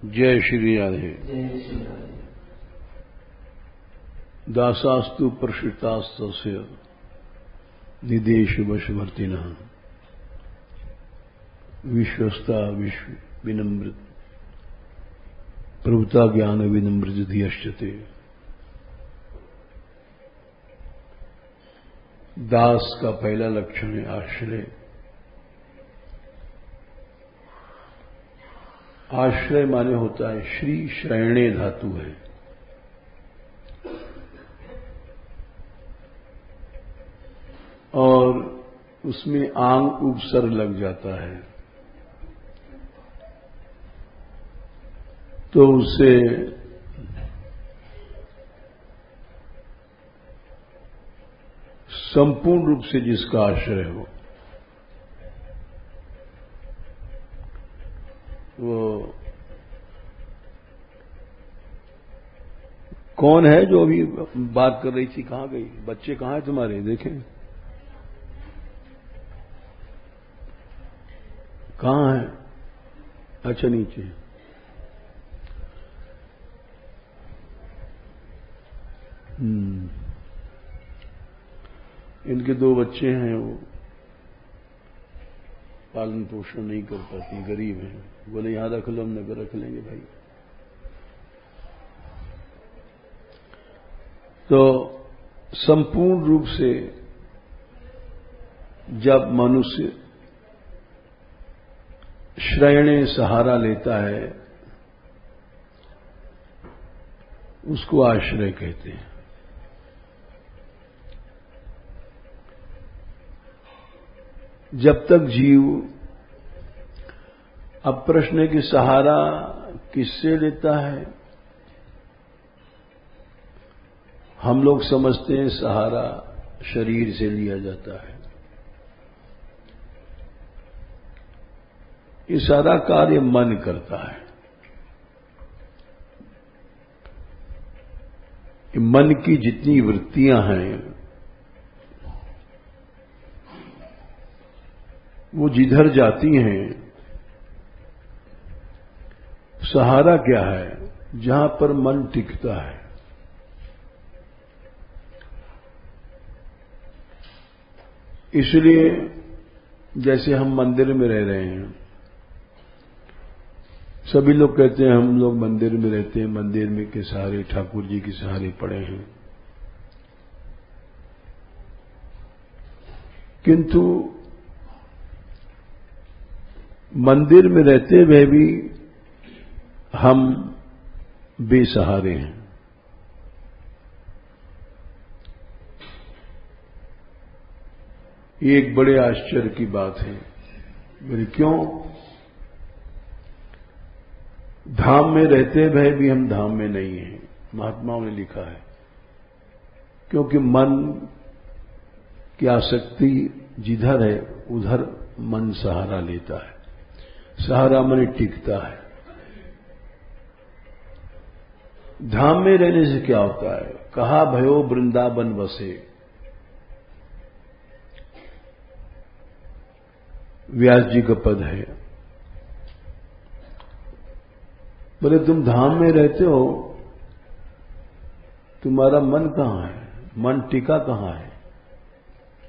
जय श्री राधे। दासास्तु प्रशितास्तस्य निदेश वशवर्तिनः विश्वस्ता विश्व विनम्र प्रभुता ज्ञान विनम्र धियश्चते। दास का पहला लक्षण है आश्रय। आश्रय माने होता है श्री श्रयणे धातु है। और उसमें आंग उपसर्ग लग जाता है तो उससे संपूर्ण रूप से जिसका आश्रय हो वो कौन है जो अभी बात कर रही थी? कहां गई? बच्चे कहां हैं तुम्हारे? देखें कहां है? अच्छा नीचे। इनके दो बच्चे हैं, वो पालन पोषण नहीं कर पाती, गरीब हैं। बोले यहां रख लो, हम नगर रख लेंगे भाई। तो संपूर्ण रूप से जब मनुष्य श्रयणे सहारा लेता है उसको आश्रय कहते हैं। जब तक जीव, अब प्रश्न है कि सहारा किससे लेता है? हम लोग समझते हैं सहारा शरीर से लिया जाता है। ये सारा कार्य मन करता है। मन की जितनी वृत्तियां हैं वो जिधर जाती हैं, सहारा क्या है? जहां पर मन टिकता है। इसलिए जैसे हम मंदिर में रह रहे हैं, सभी लोग कहते हैं हम लोग मंदिर में रहते हैं, मंदिर में के सहारे, ठाकुर जी के सहारे पड़े हैं। किंतु मंदिर में रहते हुए भी हम बेसहारे हैं। ये एक बड़े आश्चर्य की बात है। मेरे क्यों? धाम में रहते हुए भी हम धाम में नहीं हैं, महात्माओं ने लिखा है। क्योंकि मन की आसक्ति जिधर है उधर मन सहारा लेता है। सहारा मन टिकता है। धाम में रहने से क्या होता है? कहा भयो वृंदावन बसे, व्यास जी का पद है। बोले तुम धाम में रहते हो, तुम्हारा मन कहां है? मन टिका कहां है?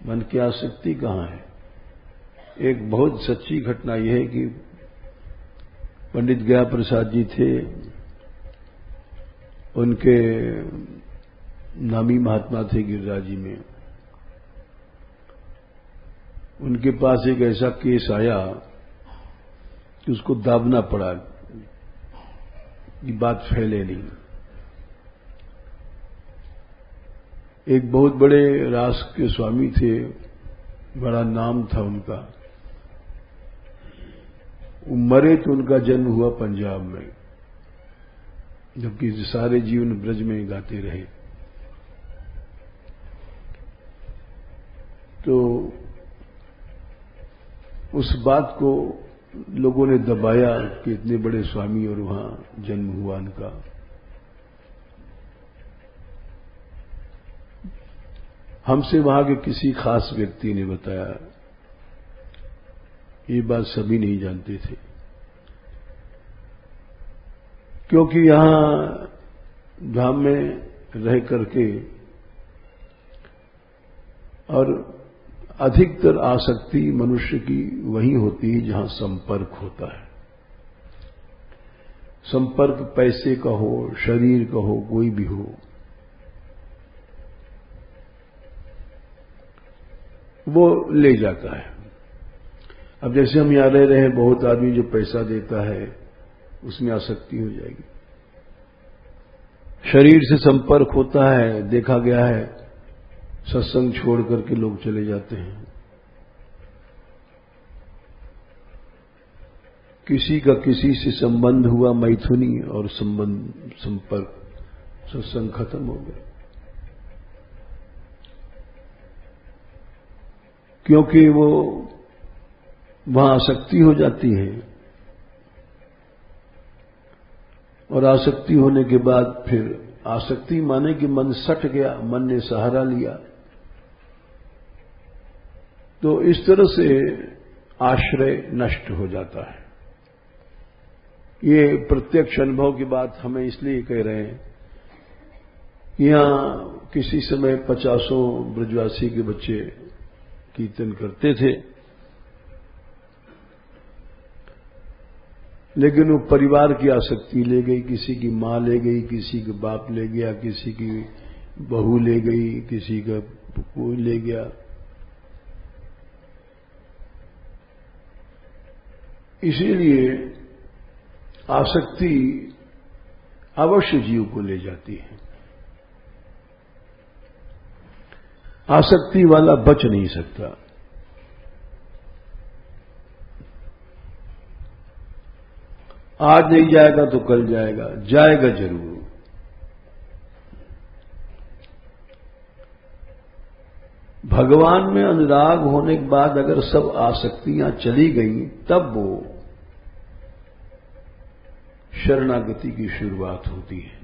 मन की आसक्ति कहां है? एक बहुत सच्ची घटना यह है कि पंडित गया प्रसाद जी थे, उनके नामी महात्मा थे गिरिराज जी में। उनके पास एक ऐसा केस आया कि उसको दाबना पड़ा, ये बात फैले नहीं। एक बहुत बड़े राष्ट्र के स्वामी थे, बड़ा नाम था उनका। वो मरे तो उनका जन्म हुआ पंजाब में, जबकि सारे जीवन ब्रज में गाते रहे। तो उस बात को लोगों ने दबाया कि इतने बड़े स्वामी और वहां जन्म हुआ उनका। हमसे वहां के किसी खास व्यक्ति ने बताया, ये बात सभी नहीं जानते थे। क्योंकि यहां धाम में रह करके और अधिकतर आसक्ति मनुष्य की वही होती है जहां संपर्क होता है। संपर्क पैसे का हो, शरीर का हो, कोई भी हो, वो ले जाता है। अब जैसे हम यहां रह रहे हैं, बहुत आदमी जो पैसा देता है उसमें आसक्ति हो जाएगी। शरीर से संपर्क होता है, देखा गया है सत्संग छोड़ करके लोग चले जाते हैं। किसी का किसी से संबंध हुआ, मैथुनी और संपर्क, सत्संग खत्म हो गया। क्योंकि वो वहां आसक्ति हो जाती है, और आसक्ति होने के बाद फिर आसक्ति माने कि मन सट गया, मन ने सहारा लिया। तो इस तरह से आश्रय नष्ट हो जाता है। ये प्रत्यक्ष अनुभव की बात हमें इसलिए कह रहे हैं। यहां किसी समय 50 ब्रजवासी के बच्चे कीर्तन करते थे, लेकिन वो परिवार की आसक्ति ले गई। किसी की मां ले गई, किसी का बाप ले गया, किसी की बहू ले गई, किसी का कोई ले गया। इसीलिए आसक्ति अवश्य जीव को ले जाती है। आसक्ति वाला बच नहीं सकता। आज नहीं जाएगा तो कल जाएगा, जाएगा जरूर। भगवान में अनुराग होने के बाद अगर सब आसक्तियां चली गई, तब वो शरणागति की शुरुआत होती है।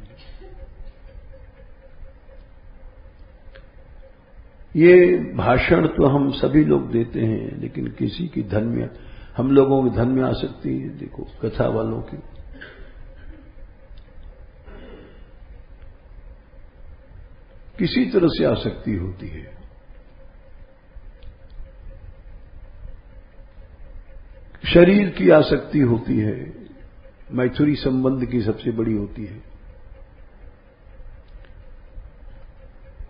ये भाषण तो हम सभी लोग देते हैं, लेकिन किसी की धन में, हम लोगों की धन में आसक्ति है। देखो कथा वालों की, किसी तरह से आसक्ति होती है। शरीर की आसक्ति होती है, मैथुनी संबंध की सबसे बड़ी होती है।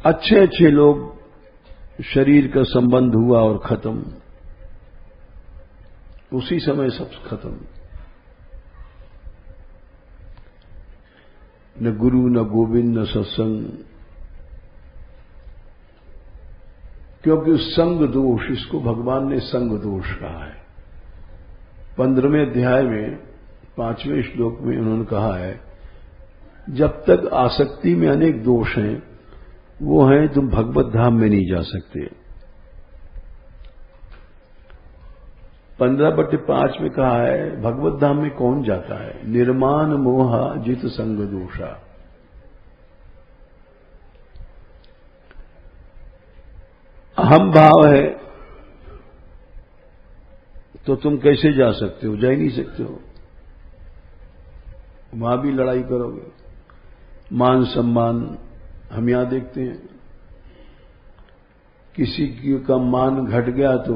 अच्छे अच्छे लोग, शरीर का संबंध हुआ और खत्म, उसी समय सब खत्म। न गुरु, न गोविंद, न सत्संग। क्योंकि संग दोष, इसको भगवान ने संग दोष कहा है। 15वें अध्याय में 5वें श्लोक में उन्होंने कहा है, जब तक आसक्ति में अनेक दोष हैं, वो हैं तुम भगवत धाम में नहीं जा सकते। 15/5 में कहा है, भगवत धाम में कौन जाता है? निर्माण मोहा जित संग दोषा। अहम भाव है तो तुम कैसे जा सकते हो? जा ही नहीं सकते हो। वहां भी लड़ाई करोगे। मान सम्मान हम यहां देखते हैं, किसी का मान घट गया तो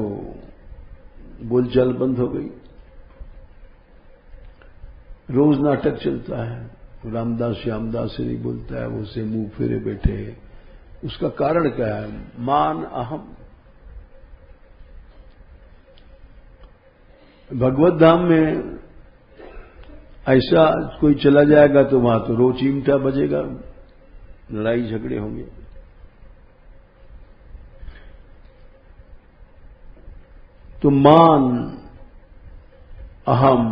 बोलचाल बंद हो गई। रोज नाटक चलता है। रामदास श्यामदास से नहीं बोलता है, वो से मुंह फेरे बैठे हैं। उसका कारण क्या है? मान, अहम। भगवत धाम में ऐसा कोई चला जाएगा तो वहां तो रोज चिमटा बजेगा, लड़ाई झगड़े होंगे। तो मान, अहम,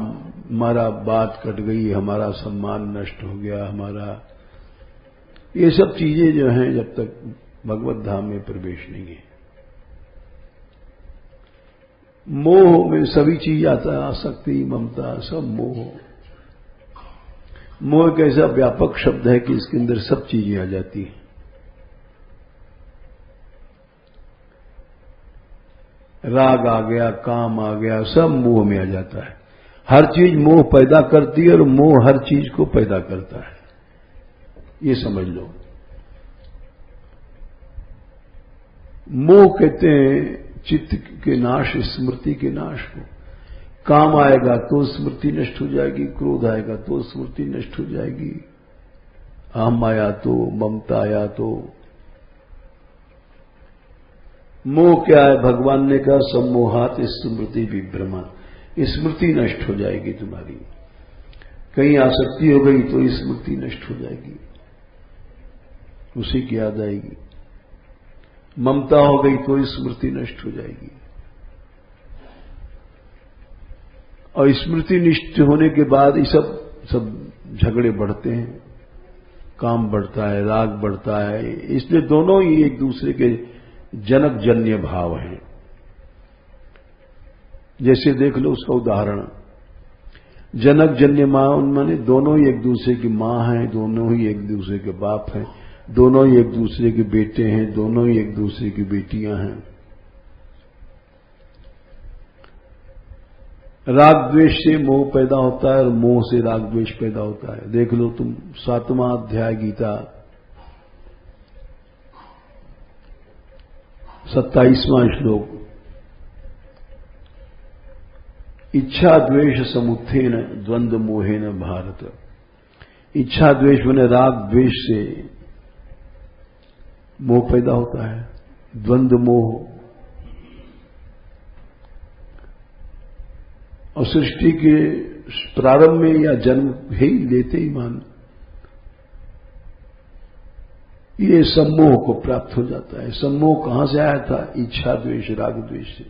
हमारा बात कट गई, हमारा सम्मान नष्ट हो गया, हमारा, ये सब चीजें जो हैं जब तक भगवत धाम में प्रवेश नहीं है। मोह में सभी चीज आता है, आसक्ति, ममता, सब मोह। मोह एक ऐसा व्यापक शब्द है कि इसके अंदर सब चीजें आ जाती हैं। राग आ गया, काम आ गया, सब मोह में आ जाता है। हर चीज मोह पैदा करती है और मोह हर चीज को पैदा करता है, ये समझ लो। मोह कहते हैं चित्त के नाश, स्मृति के नाश को। काम आएगा तो स्मृति नष्ट हो जाएगी, क्रोध आएगा तो स्मृति नष्ट हो जाएगी, अहम आया तो, ममता आया तो। मोह क्या है? भगवान ने कहा सम्मोहात स्मृति विभ्रमा, स्मृति नष्ट हो जाएगी तुम्हारी। कहीं आसक्ति हो गई तो स्मृति नष्ट हो जाएगी, उसी की याद आएगी। ममता हो गई तो स्मृति नष्ट हो जाएगी। और स्मृति नष्ट होने के बाद ये सब झगड़े बढ़ते हैं, काम बढ़ता है, राग बढ़ता है। इसलिए दोनों ही एक दूसरे के जनक जन्य भाव हैं। जैसे देख लो उसका उदाहरण, जनक जन्य मां माने दोनों ही एक दूसरे की मां हैं, दोनों ही एक दूसरे के बाप हैं, दोनों ही एक दूसरे के बेटे हैं, दोनों ही एक दूसरे की बेटियां हैं। राग द्वेष से मोह पैदा होता है और मोह से राग द्वेष पैदा होता है। देख लो तुम 7वां अध्याय गीता 27वां श्लोक, इच्छा द्वेष समुत्थेन द्वंद्व मोहेन भारत। इच्छा द्वेष माने राग द्वेष से मोह पैदा होता है, द्वंद्व मोह। और सृष्टि के प्रारंभ में या जन्म है ही लेते ही मान ये सम्मोह को प्राप्त हो जाता है। सम्मोह कहां से आया था? इच्छा द्वेष राग द्वेष से।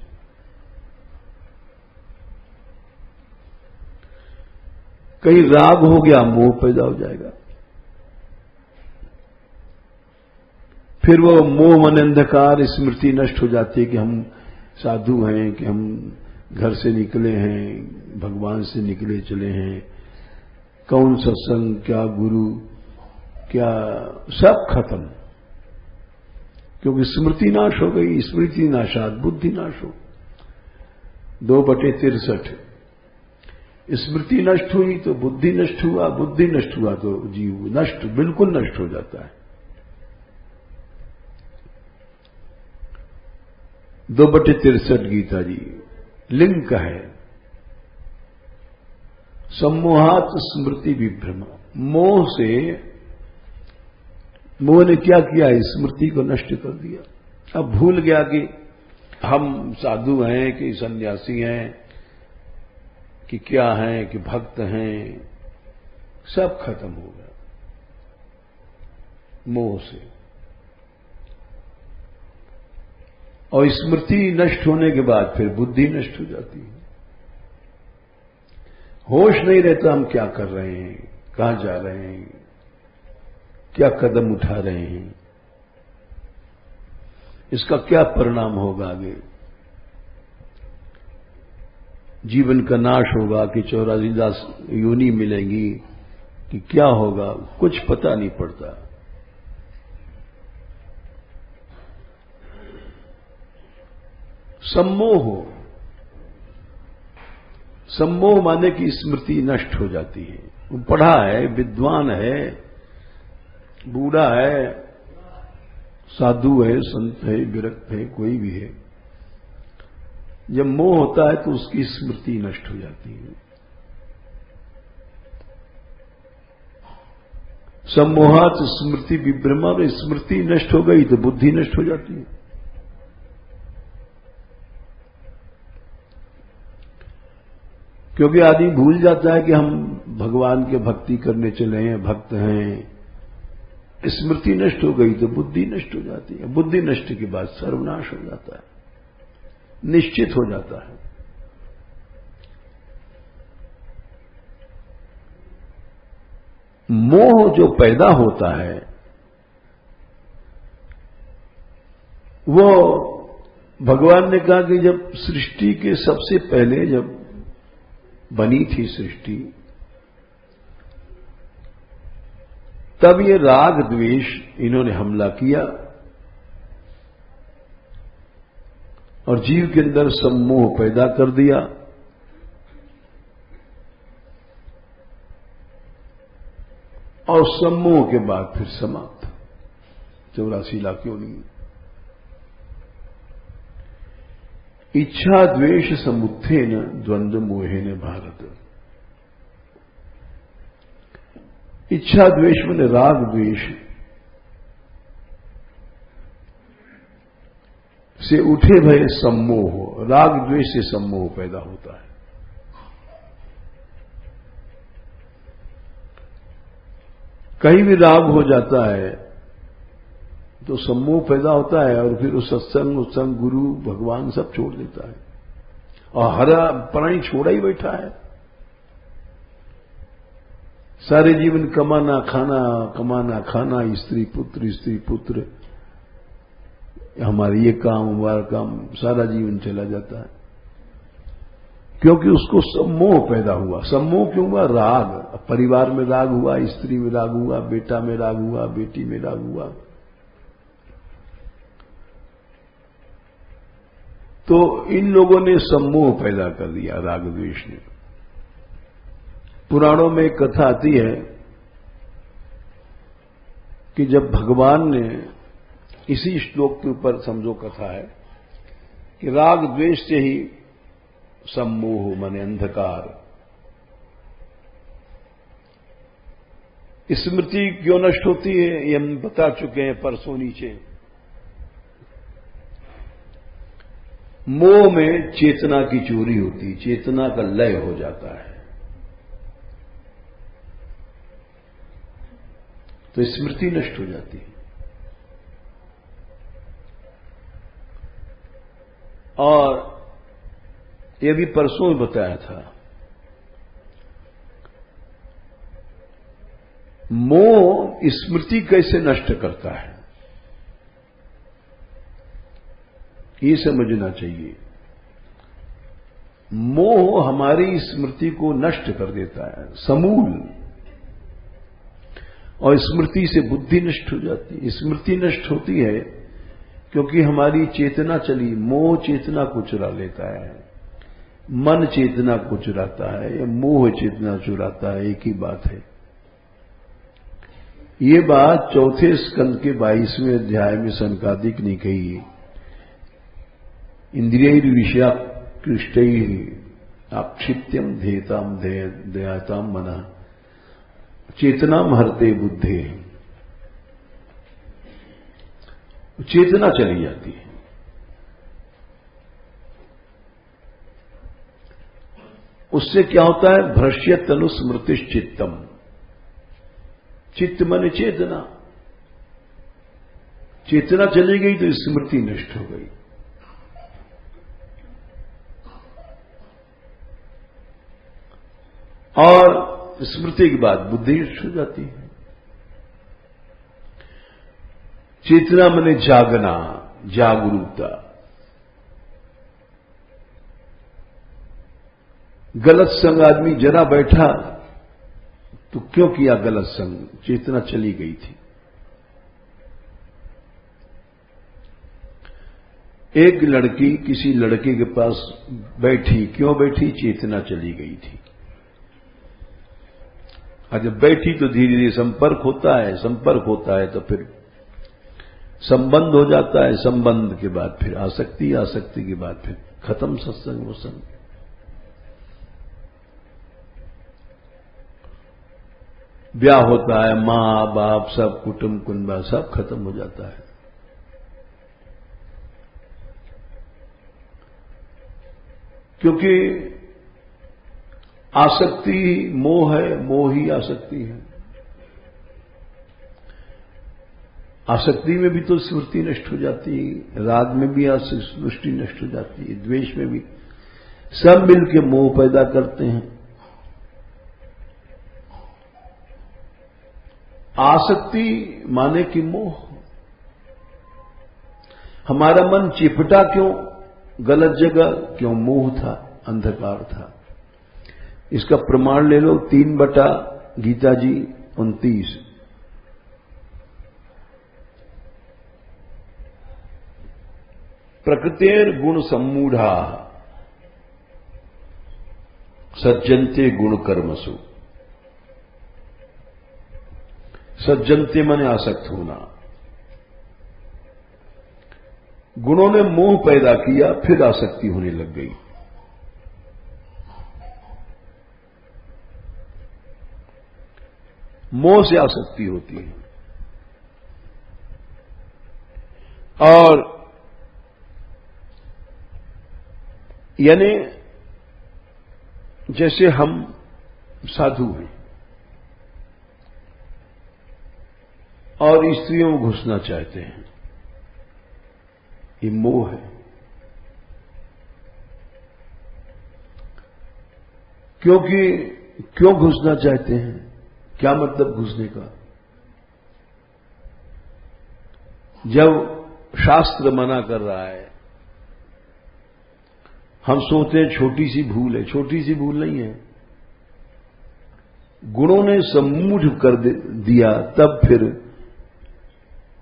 कहीं राग हो गया, मोह पैदा हो जाएगा। फिर वो मोह मन अंधकार, स्मृति नष्ट हो जाती है कि हम साधु हैं, कि हम घर से निकले हैं, भगवान से निकले चले हैं, कौन सत्संग, क्या गुरु, क्या, सब खत्म। क्योंकि स्मृति नाश हो गई। स्मृति नाशात बुद्धि नाश हो। 2/63। स्मृति नष्ट हुई तो बुद्धि नष्ट हुआ, बुद्धि नष्ट हुआ तो जीव नष्ट, बिल्कुल नष्ट हो जाता है। 2/63 गीता जी लिंग का है। सम्मोहात स्मृति विभ्रम, मोह से, मोह ने क्या किया? स्मृति को नष्ट कर दिया। अब भूल गया कि हम साधु हैं कि सन्यासी हैं कि क्या हैं, कि भक्त हैं, सब खत्म हो गया मोह से। और स्मृति नष्ट होने के बाद फिर बुद्धि नष्ट हो जाती है। होश नहीं रहता हम क्या कर रहे हैं, कहां जा रहे हैं, क्या कदम उठा रहे हैं, इसका क्या परिणाम होगा आगे। जीवन का नाश होगा कि 84 योनि मिलेंगी कि क्या होगा, कुछ पता नहीं पड़ता। सम्मोह, सम्मोह माने कि स्मृति नष्ट हो जाती है। वो पढ़ा है, विद्वान है, बूढ़ा है, साधु है, संत है, विरक्त है, कोई भी है, जब मोह होता है तो उसकी स्मृति नष्ट हो जाती है। सम्मोहात स्मृति विभ्रमा, में स्मृति नष्ट हो गई तो बुद्धि नष्ट हो जाती है। क्योंकि आदमी भूल जाता है कि हम भगवान के भक्ति करने चले हैं, भक्त हैं। स्मृति नष्ट हो गई तो बुद्धि नष्ट हो जाती है। बुद्धि नष्ट के बाद सर्वनाश हो जाता है, निश्चित हो जाता है। मोह जो पैदा होता है वो भगवान ने कहा कि जब सृष्टि के सबसे पहले जब बनी थी सृष्टि, तब ये राग द्वेष इन्होंने हमला किया और जीव के अंदर सम्मोह पैदा कर दिया। और सम्मोह के बाद फिर समाप्त 84 लाख योनि। इच्छा द्वेष समुत्थेन द्वंद्व मोहेन भारत। इच्छा द्वेष माने राग द्वेष से उठे भय सम्मोह, राग द्वेष से सम्मोह पैदा होता है। कहीं भी राग हो जाता है तो सम्मोह पैदा होता है और फिर वो सत्संग उत्संग गुरु भगवान सब छोड़ देता है और हरा प्राणी छोड़ा ही बैठा है। सारे जीवन कमाना खाना, स्त्री पुत्र, हमारा ये काम हमारा काम, सारा जीवन चला जाता है क्योंकि उसको सम्मोह पैदा हुआ। सम्मोह क्यों हुआ? राग, परिवार में राग हुआ, स्त्री में राग हुआ, बेटा में राग हुआ, बेटी में राग हुआ। तो इन लोगों ने सम्मोह पैदा कर दिया, राग द्वेष ने। पुराणों में एक कथा आती है कि जब भगवान ने, इसी श्लोक के ऊपर समझो कथा है कि राग द्वेष से ही सम्मोह माने अंधकार। स्मृति क्यों नष्ट होती है ये हम बता चुके हैं परसों नीचे। मोह में चेतना की चोरी होती, चेतना का लय हो जाता है, तो स्मृति नष्ट हो जाती है। और ये भी परसों में बताया था, मोह स्मृति कैसे नष्ट करता है ये समझना चाहिए। मोह हमारी स्मृति को नष्ट कर देता है समूल, और स्मृति से बुद्धि नष्ट हो जाती है। स्मृति नष्ट होती है क्योंकि हमारी चेतना चली, मोह चेतना को चुरा लेता है, मन चेतना को चुराता है या मोह चेतना चुराता है, एक ही बात है। ये बात चौथे स्कंद के 22वें अध्याय में सनकादिक ने कही है। इंद्रिय विषयाकृष्टैः आक्षिप्त्यम धेताम दयाताम मनः चेतना हरते बुद्धे। चेतना चली जाती है। उससे क्या होता है? भ्रश्य तनुस्मृतिश्चित्तम। चित्त माने चेतना, चेतना चली गई तो स्मृति नष्ट हो गई। और स्मृति के बाद बुद्धि नष्ट हो जाती है। चेतना माने जागना, जागरूकता। गलत संग आदमी जरा बैठा तो क्यों किया गलत संग? चेतना चली गई थी। एक लड़की किसी लड़के के पास बैठी, क्यों बैठी? चेतना चली गई थी। और जब बैठी तो धीरे धीरे संपर्क होता है तो फिर संबंध हो जाता है, संबंध के बाद फिर आसक्ति, आसक्ति के बाद फिर खत्म सत्संग वसंग। ब्याह होता है, मां बाप सब कुटुंब कुनबा सब खत्म हो जाता है। क्योंकि आसक्ति मोह है, मोह ही आसक्ति है। आसक्ति में भी तो स्मृति नष्ट हो जाती है, राग में भी स्मृति नष्ट हो जाती है, द्वेष में भी। सब मिलकर मोह पैदा करते हैं। आसक्ति माने कि मोह। हमारा मन चिपटा क्यों? गलत जगह क्यों? मोह था, अंधकार था। इसका प्रमाण ले लो 3 गीता जी 29। प्रकृतेर गुण सम्मूढ़ा सज्जन्ते गुण कर्मसु। सज्जनते माने आसक्त होना। गुणों ने मोह पैदा किया, फिर आसक्ति होने लग गई। मोह से आसक्ति होती है। और यानी जैसे हम साधु हैं और स्त्रियों में घुसना चाहते हैं, ये मोह है। क्यों घुसना चाहते हैं? क्या मतलब घुसने का? जब शास्त्र मना कर रहा है, हम सोचते हैं छोटी सी भूल है। छोटी सी भूल नहीं है, गुणों ने सम्मूढ़ कर दिया, तब फिर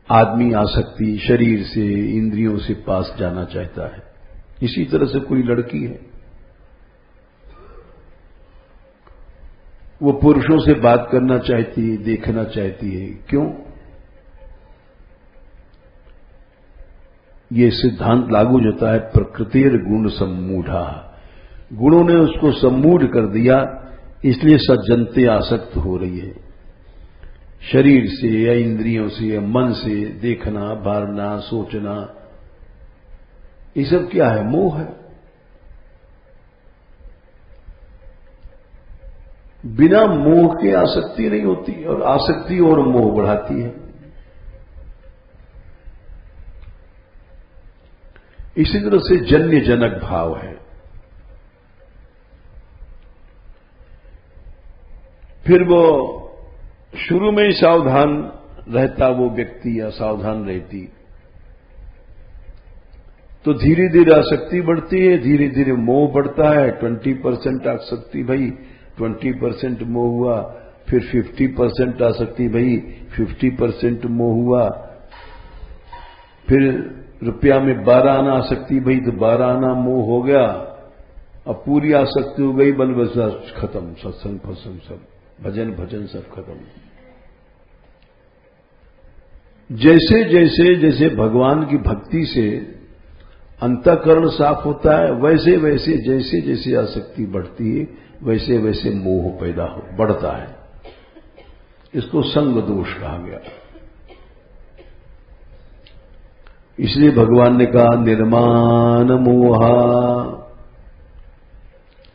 आदमी आसक्ति शरीर से, इंद्रियों से पास जाना चाहता है। इसी तरह से कोई लड़की है, वो पुरुषों से बात करना चाहती है, देखना चाहती है। क्यों? ये सिद्धांत लागू होता है, प्रकृतिर गुण सम्मूढ़ा। गुणों ने उसको सम्मूढ़ कर दिया, इसलिए सज्जनते आसक्त हो रही है। शरीर से या इंद्रियों से या मन से देखना, भावना, सोचना, ये सब क्या है? मोह है। बिना मोह के आसक्ति नहीं होती, और आसक्ति और मोह बढ़ाती है। इसी तरह से जन्य जनक भाव है। फिर वो शुरू में ही सावधान रहता, वो व्यक्ति या सावधान रहती, तो धीरे धीरे आसक्ति बढ़ती है, धीरे धीरे मोह बढ़ता है। 20% आसक्ति भाई, 20% मोह हुआ, फिर 50% आसक्ति भाई, 50% मोह हुआ, फिर रुपया में 12 आना आसक्ति भाई, तो 12 आना मोह हो गया। अब पूरी आसक्ति हो गई, बल बस खत्म, सत्संग फत्संग सब, भजन भजन सब खत्म। जैसे जैसे जैसे भगवान की भक्ति से अंतःकरण साफ होता है, वैसे वैसे जैसे जैसे आसक्ति बढ़ती है, वैसे वैसे मोह पैदा बढ़ता है। इसको संग दोष कहा गया। इसलिए भगवान ने कहा निर्माण मोहा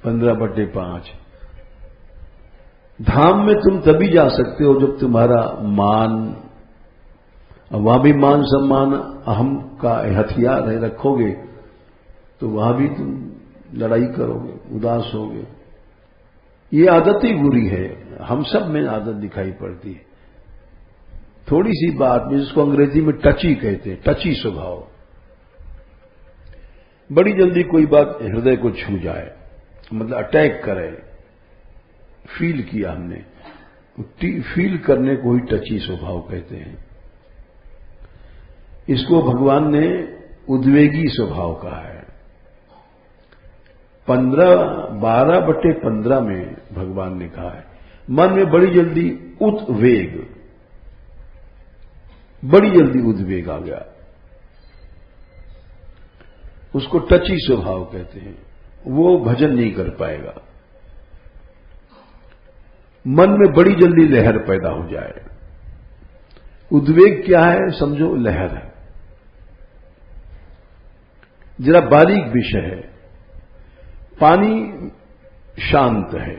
15/5। धाम में तुम तभी जा सकते हो जब तुम्हारा मान, वहां भी मान सम्मान अहम का हथियार है, रखोगे तो वहां भी तुम लड़ाई करोगे, उदास होगे। ये आदत ही बुरी है, हम सब में आदत दिखाई पड़ती है। थोड़ी सी बात में, जिसको अंग्रेजी में टची कहते हैं, टची स्वभाव, बड़ी जल्दी कोई बात हृदय को छू जाए, मतलब अटैक करे। फील किया हमने, फील करने को ही टची स्वभाव कहते हैं। इसको भगवान ने उद्वेगी स्वभाव कहा है। 12/15 में भगवान ने कहा है, मन में बड़ी जल्दी उद्वेग, बड़ी जल्दी उद्वेग आ गया, उसको टची स्वभाव कहते हैं। वो भजन नहीं कर पाएगा। मन में बड़ी जल्दी लहर पैदा हो जाए। उद्वेग क्या है समझो, लहर है। जरा बारीक विषय है। पानी शांत है,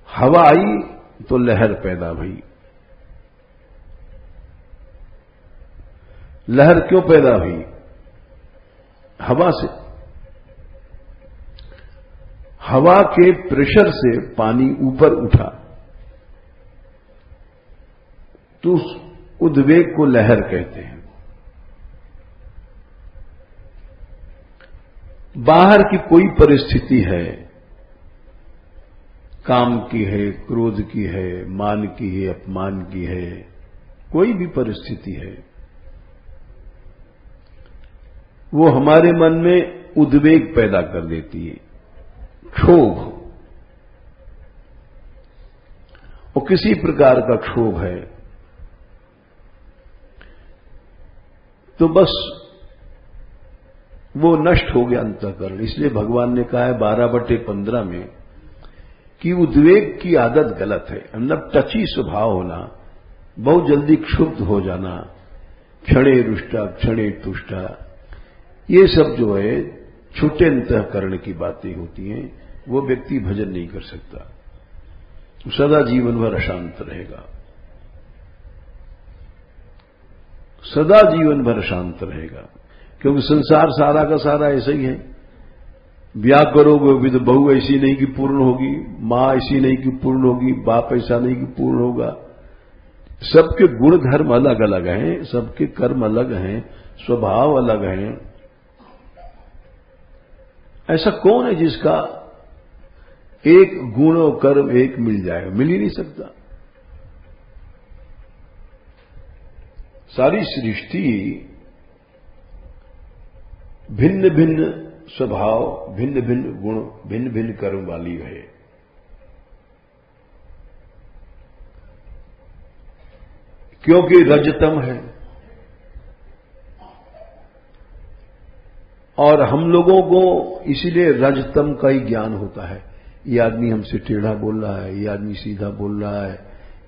हवा आई तो लहर पैदा हुई। लहर क्यों पैदा हुई? हवा से। हवा के प्रेशर से पानी ऊपर उठा, तो उस उद्वेग को लहर कहते हैं। बाहर की कोई परिस्थिति है, काम की है, क्रोध की है, मान की है, अपमान की है, कोई भी परिस्थिति है, वो हमारे मन में उद्वेग पैदा कर देती है, क्षोभ। और किसी प्रकार का क्षोभ है, तो बस वो नष्ट हो गया अंतःकरण। इसलिए भगवान ने कहा है 12/15 में कि उद्वेग की आदत गलत है। मतलब टची स्वभाव होना, बहुत जल्दी क्षुब्ध हो जाना, क्षणे रुष्टा क्षणे तुष्टा, ये सब जो है छोटे अंतःकरण की बातें होती हैं। वो व्यक्ति भजन नहीं कर सकता, सदा जीवन भर अशांत रहेगा, सदा जीवन भर शांत रहेगा। क्योंकि संसार सारा का सारा ऐसा ही है। ब्याह करोगे भी तो बहू ऐसी नहीं कि पूर्ण होगी, मां ऐसी नहीं कि पूर्ण होगी, बाप ऐसा नहीं कि पूर्ण होगा। सबके गुण धर्म अलग अलग हैं, सबके कर्म अलग हैं, स्वभाव अलग हैं। ऐसा कौन है जिसका एक गुण और कर्म एक मिल जाएगा? मिल ही नहीं सकता। सारी सृष्टि भिन्न भिन्न स्वभाव, भिन्न भिन्न गुण, भिन्न भिन्न कर्म वाली है। क्योंकि रजतम है और हम लोगों को इसीलिए रजतम का ही ज्ञान होता है। ये आदमी हमसे टेढ़ा बोल रहा है, ये आदमी सीधा बोल रहा है,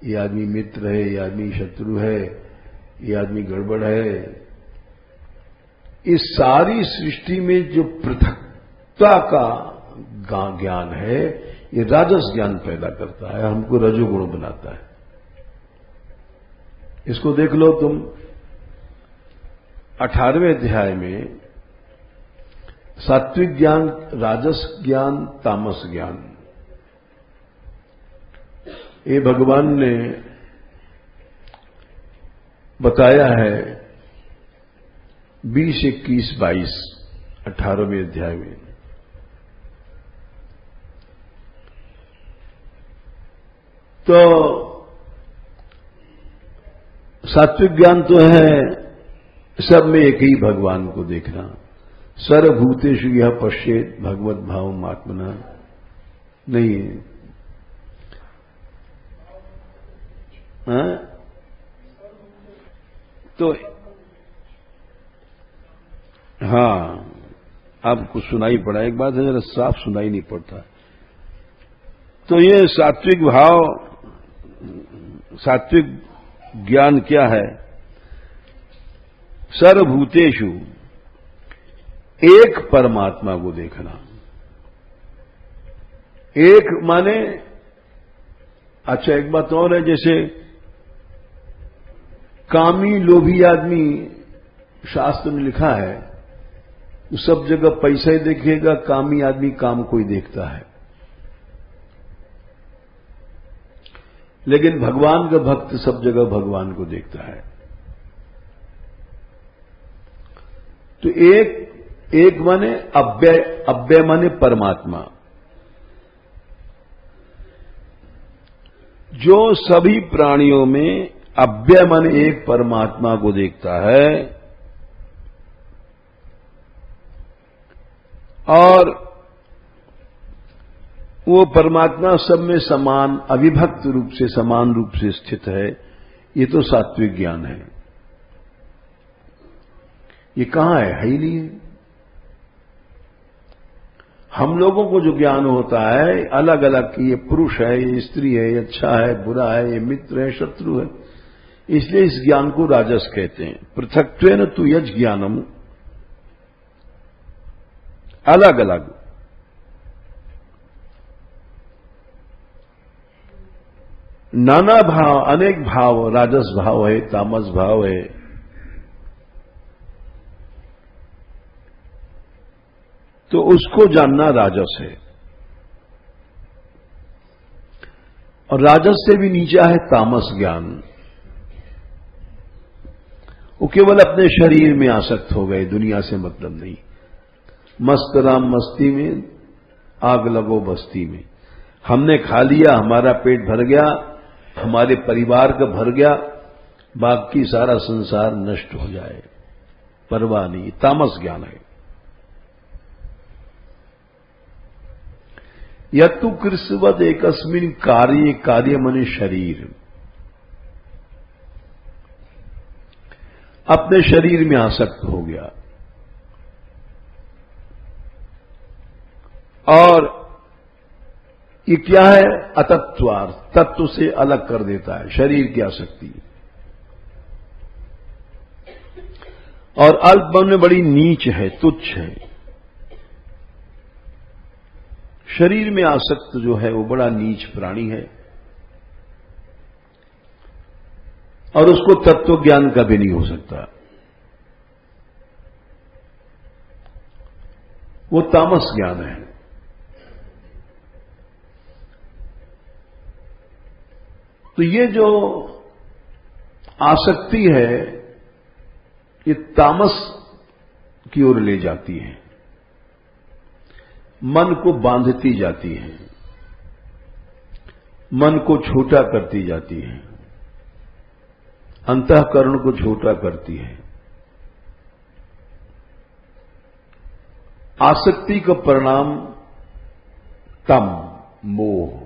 ये आदमी मित्र है, ये आदमी शत्रु है, ये आदमी गड़बड़ है। इस सारी सृष्टि में जो पृथकता का ज्ञान है, ये राजस ज्ञान पैदा करता है, हमको रजोगुण बनाता है। इसको देख लो तुम 18वें अध्याय में सात्विक ज्ञान, राजस ज्ञान, तामस ज्ञान, ये भगवान ने बताया है 20, 21, 22 18वें अध्याय में। तो सात्विक ज्ञान तो है सब में एक ही भगवान को देखना। सर्वभूतेषु यह पश्येत भगवत भावम् आत्मना, नहीं है। तो हाँ, आपको सुनाई पड़ा। एक बात है, जरा साफ सुनाई नहीं पड़ता। तो ये सात्विक भाव, सात्विक ज्ञान क्या है? सर्वभूतेषु एक परमात्मा को देखना। एक माने, अच्छा एक बात और है, जैसे कामी लोभी आदमी, शास्त्र में लिखा है, सब जगह पैसा ही देखेगा, कामी आदमी काम को ही देखता है। लेकिन भगवान का भक्त सब जगह भगवान को देखता है। तो एक माने अव्यय, अव्यय माने परमात्मा, जो सभी प्राणियों में अव्यय माने एक परमात्मा को देखता है और वो परमात्मा सब में समान, अविभक्त रूप से, समान रूप से स्थित है। ये तो सात्विक ज्ञान है। ये कहां है ही नहीं है। हम लोगों को जो ज्ञान होता है अलग अलग, ये पुरुष है, ये स्त्री है, ये अच्छा है, बुरा है, ये मित्र है, शत्रु है, इसलिए इस ज्ञान को राजस कहते हैं। पृथक्त्वेन तु यज ज्ञानम, अलग अलग। नाना भाव, अनेक भाव, राजस भाव है, तामस भाव है। तो उसको जानना राजस है। और राजस से भी नीचा है तामस ज्ञान। वो केवल अपने शरीर में आसक्त हो गए, दुनिया से मतलब नहीं। मस्त राम मस्ती में, आग लगो बस्ती में। हमने खा लिया, हमारा पेट भर गया, हमारे परिवार का भर गया, बाकी सारा संसार नष्ट हो जाए, परवाह नहीं। तामस ज्ञान है। यत्तु कृष्णवद एकस्मिन कार्य, कार्य मने शरीर। अपने शरीर में आसक्त हो गया और ये क्या है? अतत्वार्थ, तत्व से अलग कर देता है शरीर की आसक्ति। और अल्प मन में बड़ी नीच है, तुच्छ है। शरीर में आसक्त जो है वो बड़ा नीच प्राणी है और उसको तत्व ज्ञान का भी नहीं हो सकता। वो तामस ज्ञान है। तो ये जो आसक्ति है ये तामस की ओर ले जाती है, मन को बांधती जाती है, मन को छोटा करती जाती है, अंतःकरण को छोटा करती है। आसक्ति का परिणाम तम, मोह।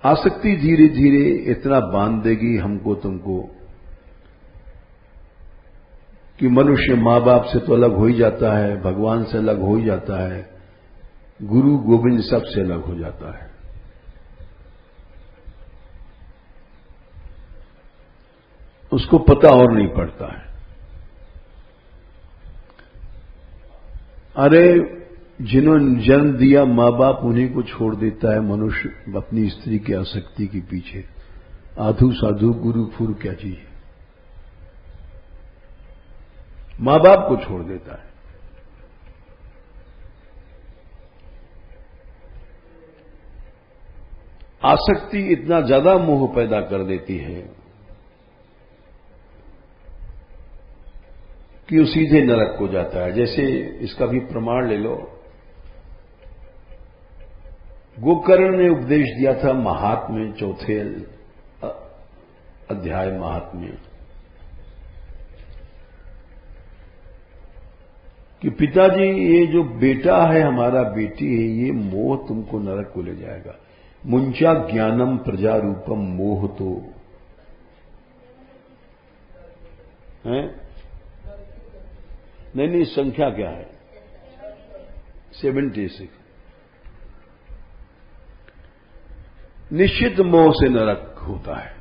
आसक्ति धीरे धीरे इतना बांध देगी हमको तुमको कि मनुष्य मां बाप से तो अलग हो ही जाता है, भगवान से अलग हो ही जाता है, गुरु गोविंद सबसे अलग हो जाता है। उसको पता और नहीं पड़ता है। अरे जिन्होंने जन्म दिया मां बाप उन्हीं को छोड़ देता है मनुष्य अपनी स्त्री की आसक्ति के पीछे। आधु साधु गुरु फुर क्या चीज, मां बाप को छोड़ देता है। आसक्ति इतना ज्यादा मोह पैदा कर देती है कि वो सीधे नरक को जाता है। जैसे इसका भी प्रमाण ले लो, गोकर्ण ने उपदेश दिया था महात्म्य, चौथे अध्याय महात्म्य, कि पिताजी ये जो बेटा है हमारा, बेटी है, ये मोह तुमको नरक को ले जाएगा। मुंचा ज्ञानम प्रजा रूपम मोह तो है। नहीं, संख्या क्या है? 76। निश्चित मोह से नरक होता है।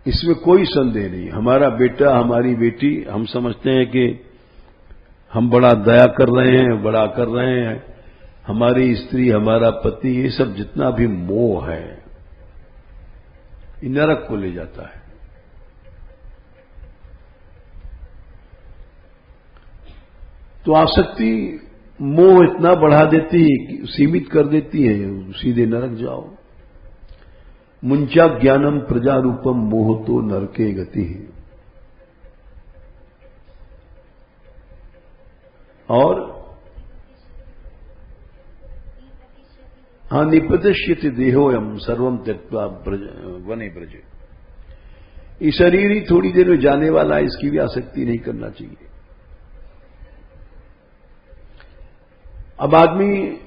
इसमें कोई संदेह नहीं। हमारा बेटा, हमारी बेटी, हम समझते हैं कि हम बड़ा दया कर रहे हैं, बड़ा कर रहे हैं। हमारी स्त्री, हमारा पति, ये सब जितना भी मोह है ये नरक को ले जाता है। तो आसक्ति मोह इतना बढ़ा देती है कि सीमित कर देती है, सीधे नरक जाओ। मुंचा ज्ञानम प्रजा रूपम मोह तो नरके गति है। और निपतिष्यति देहोयम सर्वम त्यक्त्वा वने ब्रजे। ये शरीर ही थोड़ी देर में जाने वाला है, इसकी भी आसक्ति नहीं करना चाहिए। अब आदमी,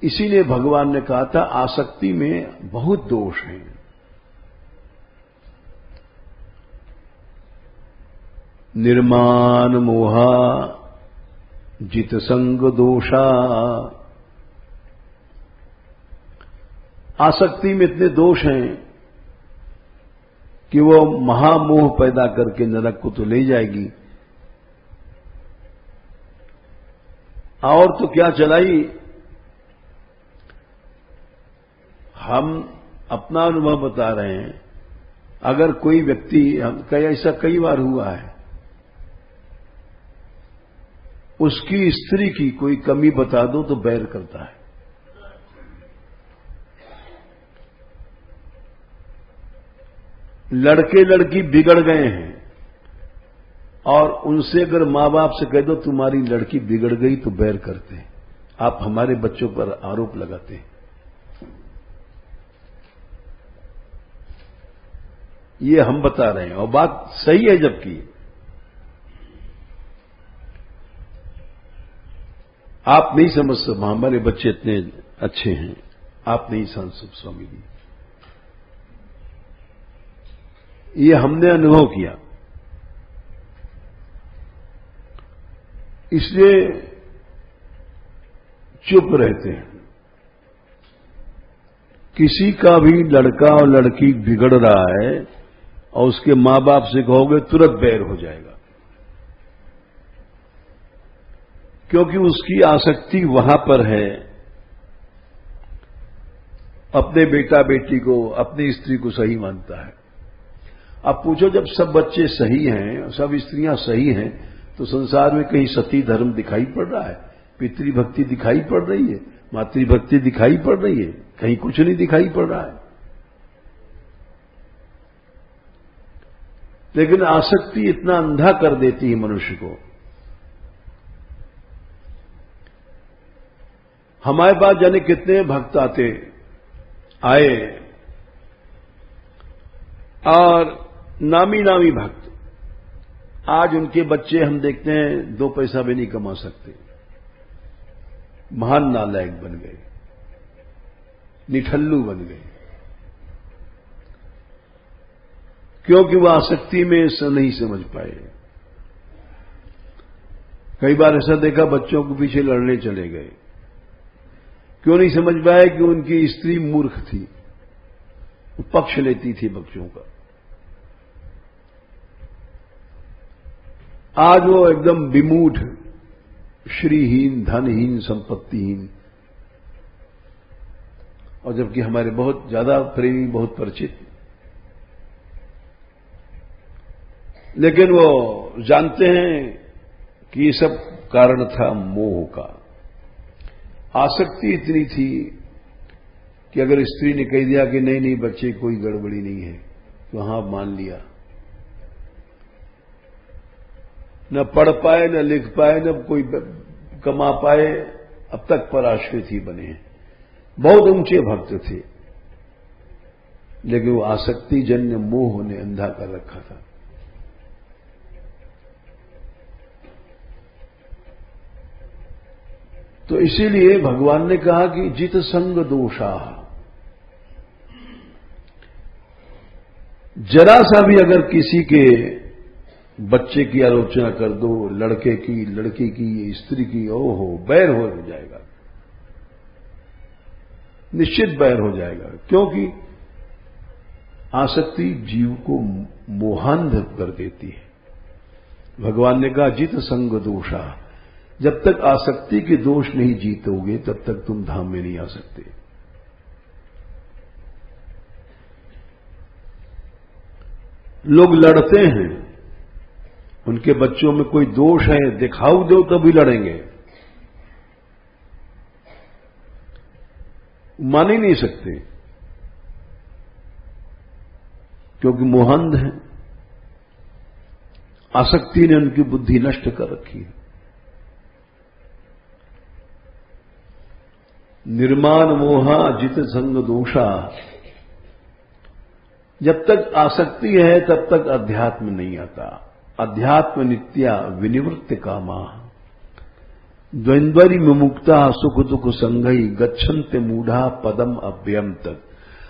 इसीलिए भगवान ने कहा था आसक्ति में बहुत दोष हैं। निर्माण मोहा जित संग दोषा। आसक्ति में इतने दोष हैं कि वो महामोह पैदा करके नरक को तो ले जाएगी। और तो क्या चलाई, हम अपना अनुभव बता रहे हैं। अगर कोई व्यक्ति, ऐसा कई बार हुआ है, उसकी स्त्री की कोई कमी बता दो तो बैर करता है। लड़के लड़की बिगड़ गए हैं और उनसे अगर मां बाप से कह दो तुम्हारी लड़की बिगड़ गई तो बैर करते हैं। आप हमारे बच्चों पर आरोप लगाते हैं। ये हम बता रहे हैं और बात सही है। जबकि आप नहीं समझ सकते, हमारे बच्चे इतने अच्छे हैं, आप नहीं समझ सकते स्वामी जी। ये हमने अनुभव किया। इसलिए चुप रहते हैं। किसी का भी लड़का और लड़की बिगड़ रहा है और उसके मां बाप से कहोगे तुरंत बैर हो जाएगा, क्योंकि उसकी आसक्ति वहां पर है, अपने बेटा बेटी को, अपनी स्त्री को सही मानता है। अब पूछो, जब सब बच्चे सही हैं, सब स्त्रियां सही हैं, तो संसार में कहीं सती धर्म दिखाई पड़ रहा है, पितृभक्ति दिखाई पड़ रही है, मातृभक्ति दिखाई पड़ रही है? कहीं कुछ नहीं दिखाई पड़ रहा है। लेकिन आसक्ति इतना अंधा कर देती है मनुष्य को। हमारे पास जाने कितने भक्त आए और नामी नामी भक्त, आज उनके बच्चे हम देखते हैं 2 पैसा भी नहीं कमा सकते, महान नालायक बन गए, निठल्लू बन गए, क्योंकि वह आसक्ति में नहीं समझ पाए। कई बार ऐसा देखा, बच्चों के पीछे लड़ने चले गए, क्यों नहीं समझ पाए कि उनकी स्त्री मूर्ख थी, पक्ष लेती थी बच्चों का। आज वो एकदम विमूढ़, श्रीहीन, धनहीन, संपत्तिहीन, और जबकि हमारे बहुत ज्यादा प्रेमी, बहुत परिचित, लेकिन वो जानते हैं कि ये सब कारण था मोह का। आसक्ति इतनी थी कि अगर स्त्री ने कह दिया कि नहीं नहीं बच्चे कोई गड़बड़ी नहीं है, तो हाँ मान लिया। न पढ़ पाए, न लिख पाए, न कोई कमा पाए, अब तक पराश्रित ही बने हैं। बहुत ऊंचे भक्त थे, लेकिन वो आसक्ति जन्य मोह ने अंधा कर रखा था। तो इसीलिए भगवान ने कहा कि जित संग दोषा, जरा सा भी अगर किसी के बच्चे की आलोचना कर दो, लड़के की, लड़की की, स्त्री की, ओहो बैर हो जाएगा, निश्चित बैर हो जाएगा, क्योंकि आसक्ति जीव को मोहांध कर देती है। भगवान ने कहा जित संग दोषा, जब तक आसक्ति के दोष नहीं जीतोगे तब तक तुम धाम में नहीं आ सकते। लोग लड़ते हैं, उनके बच्चों में कोई दोष है दिखाओ दो तभी लड़ेंगे, मान ही नहीं सकते, क्योंकि मोहांध है। आसक्ति ने उनकी बुद्धि नष्ट कर रखी है। निर्माण मोहा जित संग दोषा, जब तक आसक्ति है तब तक अध्यात्म नहीं आता। अध्यात्म नित्या विनिवृत्त कामा, द्वंद्वरी मुमुक्ता सुख दुख संगई गच्छन्ते मूढ़ा पदम अव्ययम तक।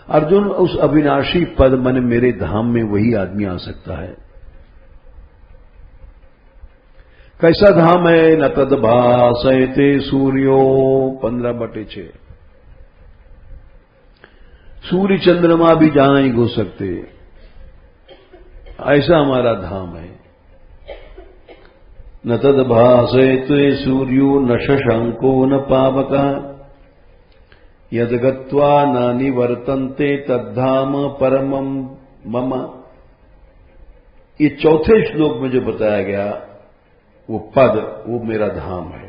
अर्जुन, उस अविनाशी पद मन मेरे धाम में वही आदमी आ सकता है। कैसा धाम है? न तद भासयते सूर्यो 15/6। सूर्य चंद्रमा भी जहां नहीं घुस सकते, ऐसा हमारा धाम है। न तद भासयते सूर्यो न शशांको न पावकः यद गत्वा न निवर्तन्ते तद्धाम परमं मम। ये चौथे श्लोक में जो बताया गया वो पद, वो मेरा धाम है।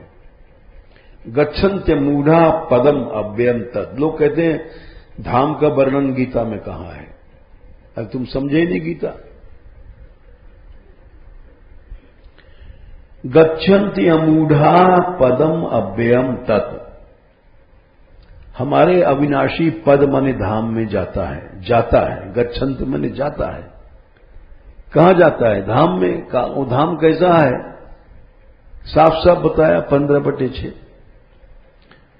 गच्छन्ते मूढ़ा पदम अव्ययम तद। लोग कहते हैं धाम का वर्णन गीता में कहां है? अब तुम समझे नहीं गीता। गच्छन्ति अमूढ़ा पदम अव्ययम तत्। हमारे अविनाशी पद माने धाम में जाता है, जाता है। गच्छन्ति माने जाता है। कहां जाता है? धाम में। वो धाम कैसा है? साफ साफ बताया 15/6।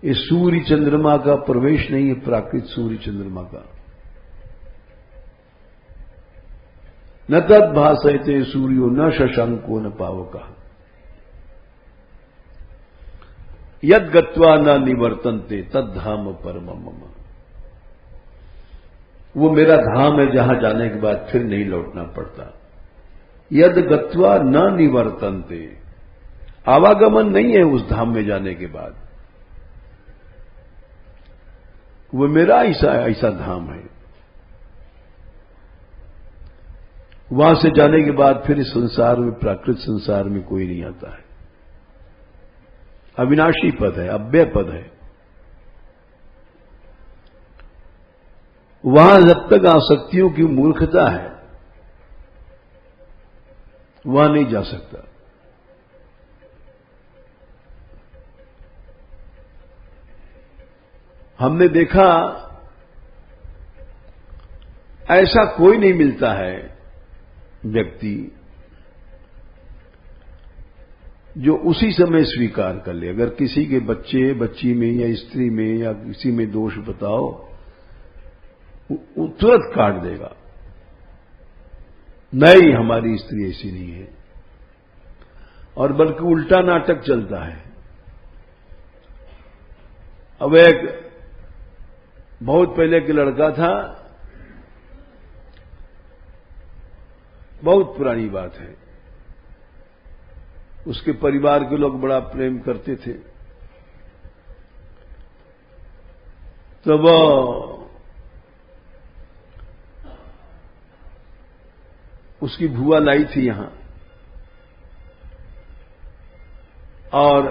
ये सूर्य चंद्रमा का प्रवेश नहीं है, प्राकृत सूर्य चंद्रमा का। न तद भासयते सूर्यो न शशांको न पावकः यद गत्वा न निवर्तन्ते तद धाम परमं मम। वो मेरा धाम है जहां जाने के बाद फिर नहीं लौटना पड़ता। यद गत्वा न निवर्तन्ते, आवागमन नहीं है उस धाम में जाने के बाद। वो मेरा ऐसा धाम है। वहां से जाने के बाद फिर इस संसार में, प्राकृत संसार में कोई नहीं आता है। अविनाशी पद है, अव्यय पद है। वहां जब तक आसक्तियों की मूर्खता है वहां नहीं जा सकता। हमने देखा ऐसा कोई नहीं मिलता है व्यक्ति जो उसी समय स्वीकार कर ले। अगर किसी के बच्चे, बच्ची में या स्त्री में या किसी में दोष बताओ, वो तुरंत काट देगा, नहीं हमारी स्त्री ऐसी नहीं है। और बल्कि उल्टा नाटक चलता है। अब एक बहुत पहले के लड़का था, बहुत पुरानी बात है, उसके परिवार के लोग बड़ा प्रेम करते थे। तो वो उसकी भुआ लाई थी यहां, और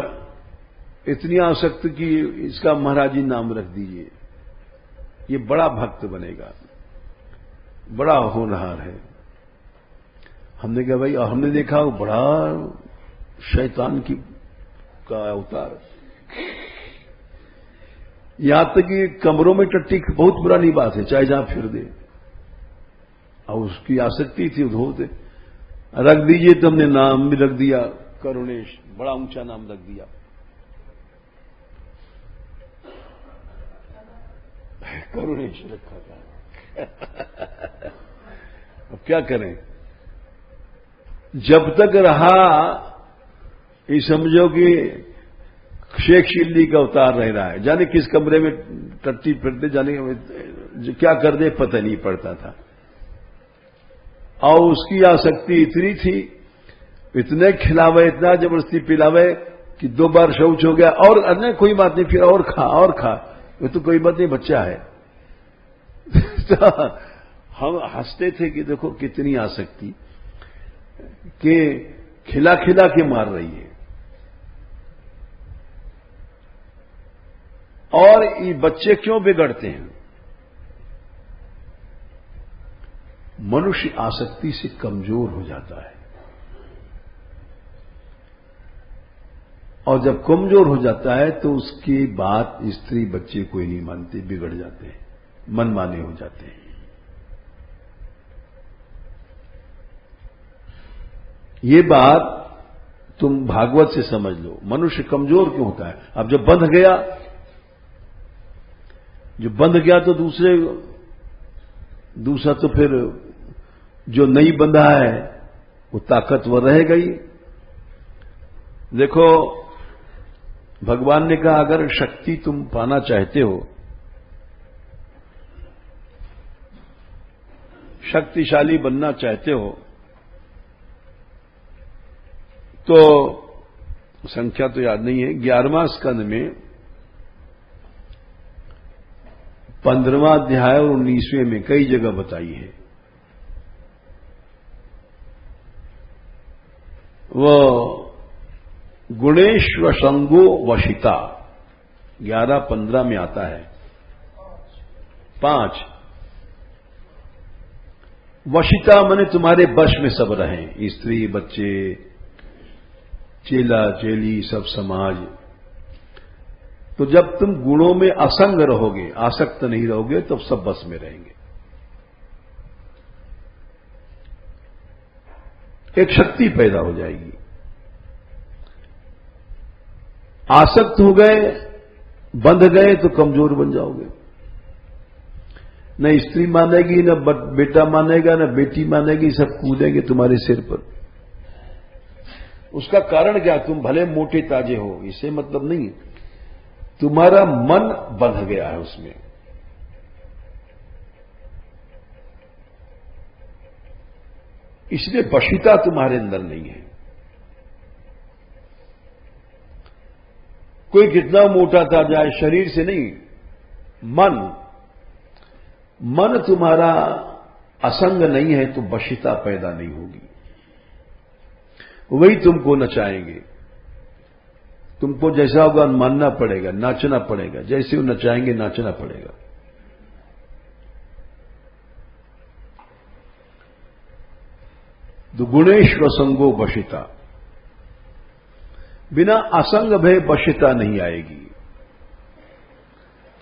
इतनी आसक्त कि इसका महाराज जी नाम रख दीजिए, ये बड़ा भक्त बनेगा, बड़ा होनहार है। हमने कहा भाई, हमने देखा वो बड़ा शैतान का अवतार। यहां तक कि कमरों में टट्टी बहुत पुरानी बात है, चाहे जहां फिर दे। और उसकी आसक्ति थी, धो दे रख दीजिए। तो हमने नाम भी रख दिया करुणेश, बड़ा ऊंचा नाम रख दिया। करुणेश रखा था। अब क्या करें, जब तक रहा ये समझो कि शेख चिल्ली का अवतार रह रहा है। जाने किस कमरे में टट्टी फिरते, जाने क्या कर दे पता नहीं पड़ता था। और उसकी आसक्ति इतनी थी, इतने खिलावे, इतना जबरदस्ती पिलावे कि 2 बार शौच हो गया, और अन्य कोई बात नहीं, फिर और खा, ये तो कोई बात नहीं, बच्चा है। तो हम हंसते थे कि देखो कितनी आसक्ति कि खिला खिला के मार रही है। और ये बच्चे क्यों बिगड़ते हैं? मनुष्य आसक्ति से कमजोर हो जाता है, और जब कमजोर हो जाता है तो उसकी बात स्त्री बच्चे कोई नहीं मानते, बिगड़ जाते हैं, मनमाने हो जाते हैं। ये बात तुम भागवत से समझ लो। मनुष्य कमजोर क्यों होता है? अब जब बंध गया तो दूसरा तो फिर जो नहीं बंधा है वो ताकतवर रहेगा ही। देखो, भगवान ने कहा अगर शक्ति तुम पाना चाहते हो, शक्तिशाली बनना चाहते हो, तो संख्या तो याद नहीं है, 11वां स्कंद में 15वां अध्याय और 19वें में कई जगह बताई है। वो गुणेश वशंगो वशिता 11-15 में आता है। 5 वशिता माने तुम्हारे वश में सब रहें, स्त्री बच्चे, चेला चेली, सब समाज। तो जब तुम गुणों में असंग रहोगे, आसक्त नहीं रहोगे, तब सब बस में रहेंगे। एक शक्ति पैदा हो जाएगी। आसक्त हो गए, बंध गए तो कमजोर बन जाओगे। न स्त्री मानेगी, न बेटा मानेगा, न बेटी मानेगी, सब कूदेंगे तुम्हारे सिर पर। उसका कारण क्या? तुम भले मोटे ताजे हो, इससे मतलब नहीं, तुम्हारा मन बंध गया है उसमें। इसलिए वशीता तुम्हारे अंदर नहीं है। कोई कितना मोटा था जाए, शरीर से नहीं, मन तुम्हारा असंग नहीं है तो वशीता पैदा नहीं होगी। वही तुमको नचाएंगे। तुमको जैसा होगा मानना पड़ेगा, नाचना पड़ेगा, जैसे वो नचाएंगे नाचना पड़ेगा। तो गुणेश वसंगो वशिता, बिना असंग भय वशिता नहीं आएगी।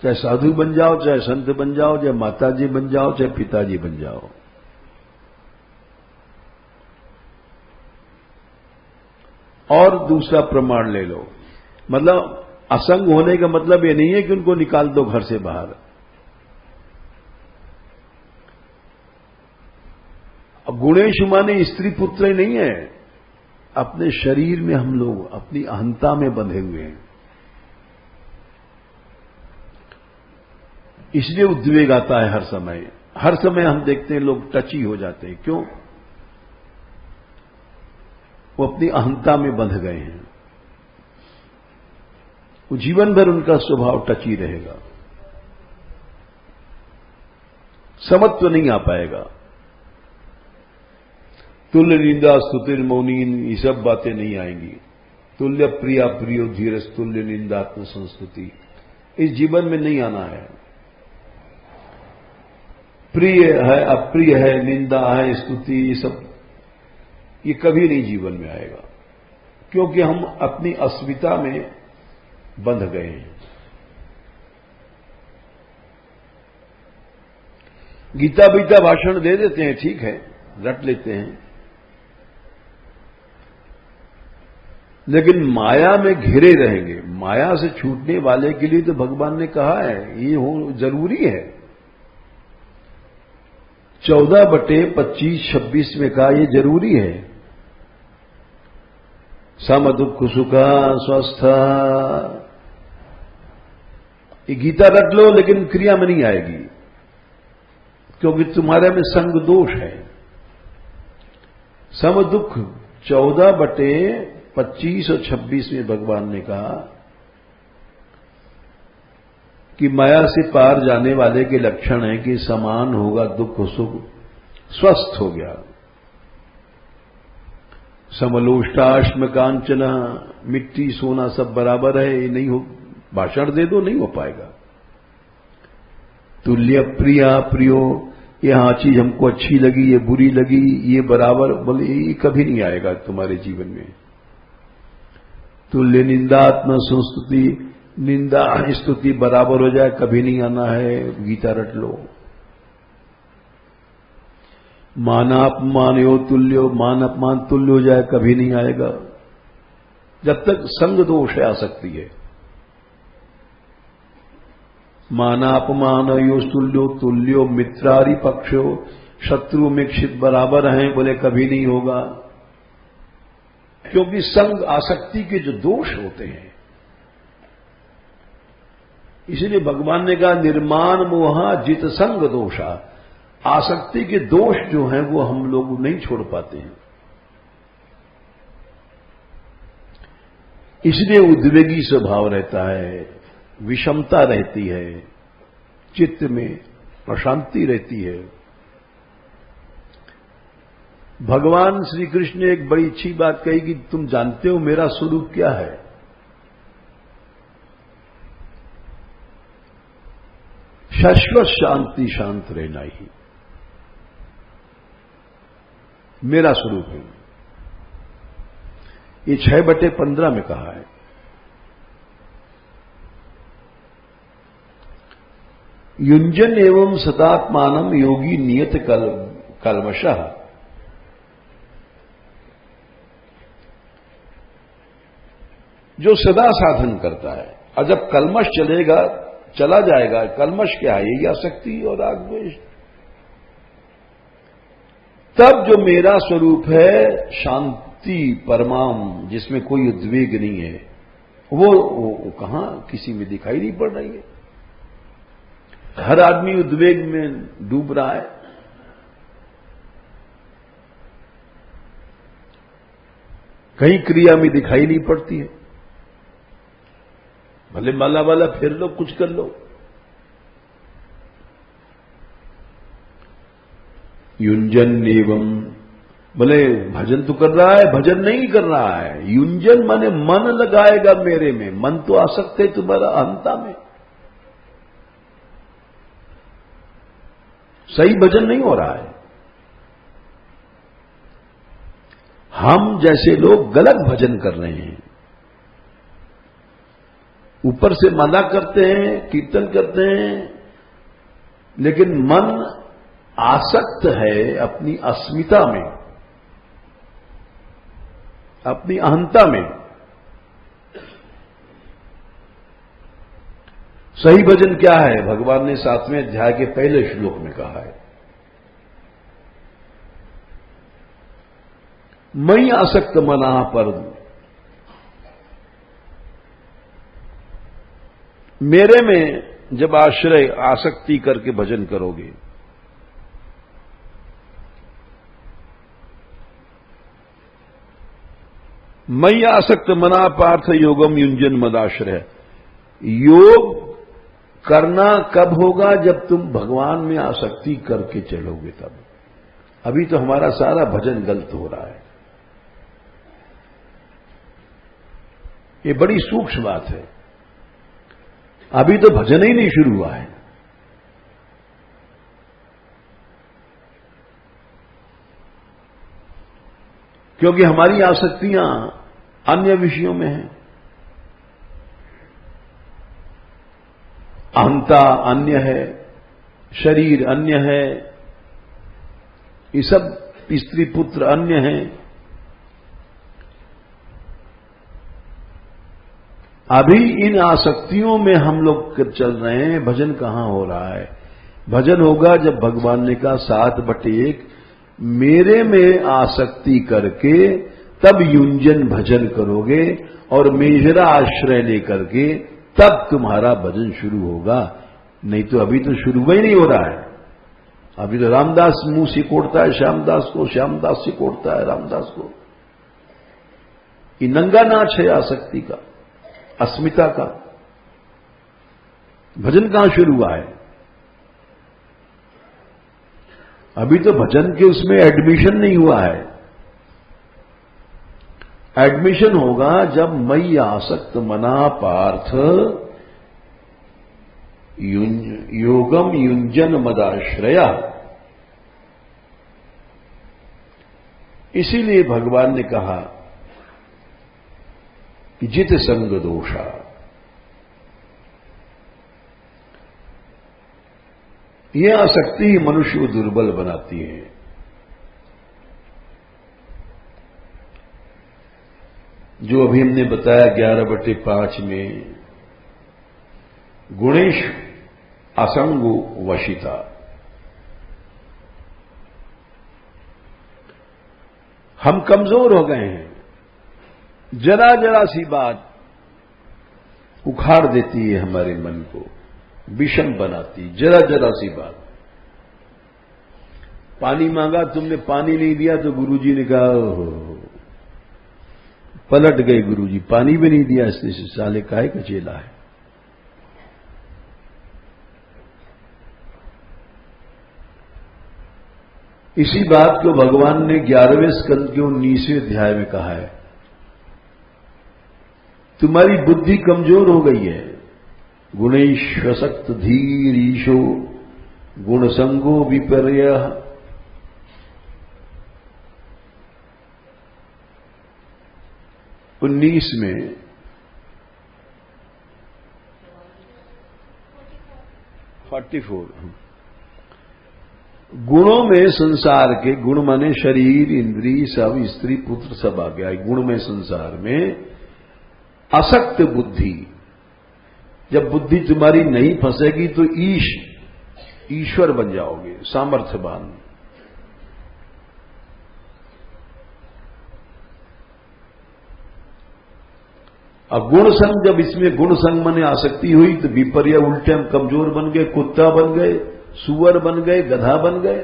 चाहे साधु बन जाओ, चाहे संत बन जाओ, चाहे माताजी बन जाओ, चाहे पिताजी बन जाओ। और दूसरा प्रमाण ले लो, मतलब असंग होने का मतलब ये नहीं है कि उनको निकाल दो घर से बाहर। अब गुणेश माने स्त्री पुत्र नहीं है, अपने शरीर में हम लोग अपनी अहंता में बंधे हुए हैं। इसलिए उद्वेग आता है हर समय हम देखते हैं लोग टची हो जाते हैं। क्यों? वो अपनी अहंता में बंध गए हैं। वो जीवन भर उनका स्वभाव टची रहेगा, समत्व नहीं आ पाएगा। तुल्य निंदा स्तुतिर मौनीन, ये सब बातें नहीं आएंगी। तुल्य प्रिया प्रियो धीरज तुल्य निंदात्म संस्कृति, इस जीवन में नहीं आना है। प्रिय है, अप्रिय है, निंदा है, स्तुति, ये सब ये कभी नहीं जीवन में आएगा, क्योंकि हम अपनी अस्मिता में बंध गए हैं। गीता बीता भाषण दे देते हैं, ठीक है, रट लेते हैं, लेकिन माया में घिरे रहेंगे। माया से छूटने वाले के लिए तो भगवान ने कहा है ये हो जरूरी है। 14/25-26 में कहा ये जरूरी है। सम दुख सुखा स्वस्थ, ये गीता रट लो लेकिन क्रिया में नहीं आएगी, क्योंकि तुम्हारे में संग दोष है। सम दुख 14/25 और 26 में भगवान ने कहा कि माया से पार जाने वाले के लक्षण है कि समान होगा दुख सुख, स्वस्थ हो गया। समलोष्टाश्म कांचना, मिट्टी सोना सब बराबर है, ये नहीं हो, भाषण दे दो नहीं हो पाएगा। तुल्य प्रिया प्रियो, ये हाँ चीज हमको अच्छी लगी, ये बुरी लगी, ये बराबर, बोले ये कभी नहीं आएगा तुम्हारे जीवन में। तुल्य निंदात्म संस्तुति, निंदा स्तुति बराबर हो जाए, कभी नहीं आना है। गीता रट लो। मानापमान यो तुल्यो, मान अपमान तुल्य हो जाए, कभी नहीं आएगा जब तक संग दोष है, आसक्ति है। मानापमान यो तुल्यो, तुल्यो मित्रारि पक्षो, शत्रु मिक्षित बराबर हैं, बोले कभी नहीं होगा, क्योंकि संग आसक्ति के जो दोष होते हैं। इसलिए भगवान ने कहा निर्माण मोहा जित संग दोषा, आसक्ति के दोष जो हैं वो हम लोग नहीं छोड़ पाते हैं। इसलिए उद्वेगी स्वभाव रहता है, विषमता रहती है, चित्त में अशांति रहती है। भगवान श्री कृष्ण ने एक बड़ी अच्छी बात कही कि तुम जानते हो मेरा स्वरूप क्या है? शाश्वत शांति, शांत रहना ही मेरा स्वरूप है। ये 6/15 में कहा है। युंजन एवं सतात्मानम योगी नियत कल्मषः, जो सदा साधन करता है, और जब कल्मष चलेगा, चला जाएगा। कलमश क्या है? यही आसक्ति और राग द्वेष। तब जो मेरा स्वरूप है शांति परमाम, जिसमें कोई उद्वेग नहीं है, वो कहां किसी में दिखाई नहीं पड़ रही है। हर आदमी उद्वेग में डूब रहा है। कहीं क्रिया में दिखाई नहीं पड़ती है। भले माला वाला फिर लो, कुछ कर लो। युंजन एवं, भले भजन तो कर रहा है, भजन नहीं कर रहा है। युंजन माने मन लगाएगा मेरे में। मन तो आ सकते है तुम्हारा अहंता में। सही भजन नहीं हो रहा है। हम जैसे लोग गलत भजन कर रहे हैं। ऊपर से माला करते हैं, कीर्तन करते हैं, लेकिन मन आसक्त है अपनी अस्मिता में, अपनी अहंता में। सही भजन क्या है? भगवान ने 7वें अध्याय के पहले श्लोक में कहा है, मई आसक्त मना पर, मेरे में जब आश्रय आसक्ति करके भजन करोगे, मई आसक्त मना पार्थ योगम युंजन मदाश्रय। योग करना कब होगा? जब तुम भगवान में आसक्ति करके चलोगे तब। अभी तो हमारा सारा भजन गलत हो रहा है। ये बड़ी सूक्ष्म बात है। अभी तो भजन ही नहीं शुरू हुआ है। क्योंकि हमारी आसक्तियां अन्य विषयों में हैं। अहंता अन्य है, शरीर अन्य है, ये सब स्त्री पुत्र अन्य हैं। अभी इन आसक्तियों में हम लोग चल रहे हैं। भजन कहां हो रहा है? भजन होगा जब भगवान ने कहा 7/1 मेरे में आसक्ति करके तब युंजन भजन करोगे और मेरा आश्रय लेकर के तब तुम्हारा भजन शुरू होगा। नहीं तो अभी तो शुरू ही नहीं हो रहा है। अभी तो रामदास मुंह से कोड़ता है श्यामदास को, श्यामदास से कोड़ता है रामदास को। ये नंगा नाच है आसक्ति का, अस्मिता का। भजन कहां शुरू हुआ है? अभी तो भजन के उसमें एडमिशन नहीं हुआ है। एडमिशन होगा जब मई आसक्त मना पार्थ योगम युंजन मदाश्रया। इसीलिए भगवान ने कहा कि जित संग दोषा, यह आसक्ति ही मनुष्य को दुर्बल बनाती है। जो अभी हमने बताया 11/5 में गुणेश असंगो वशिता। हम कमजोर हो गए हैं। जरा जरा सी बात उखाड़ देती है हमारे मन को, विषम बनाती। जरा जरा सी बात। पानी मांगा, तुमने पानी नहीं दिया तो गुरुजी ने कहा, पलट गए गुरुजी, पानी भी नहीं दिया, इसलिए साले काहे का चेला है। इसी बात को भगवान ने 11वें स्कंद के 19वें अध्याय में कहा है, तुम्हारी बुद्धि कमजोर हो गई है। गुणैश्वसक्त धीर ईशो गुण संगो विपर्य। 19 में 44 गुणों में संसार के, गुण माने शरीर इंद्री सब स्त्री पुत्र सब आ गया। गुण में संसार में असक्त बुद्धि जब बुद्धि तुम्हारी नहीं फंसेगी तो ईश्वर बन जाओगे, सामर्थ्यवान। अब गुण संग, जब इसमें गुण संग माने आसक्ति हुई तो विपर्य उल्टे हम कमजोर बन गए, कुत्ता बन गए, सुअर बन गए, गधा बन गए।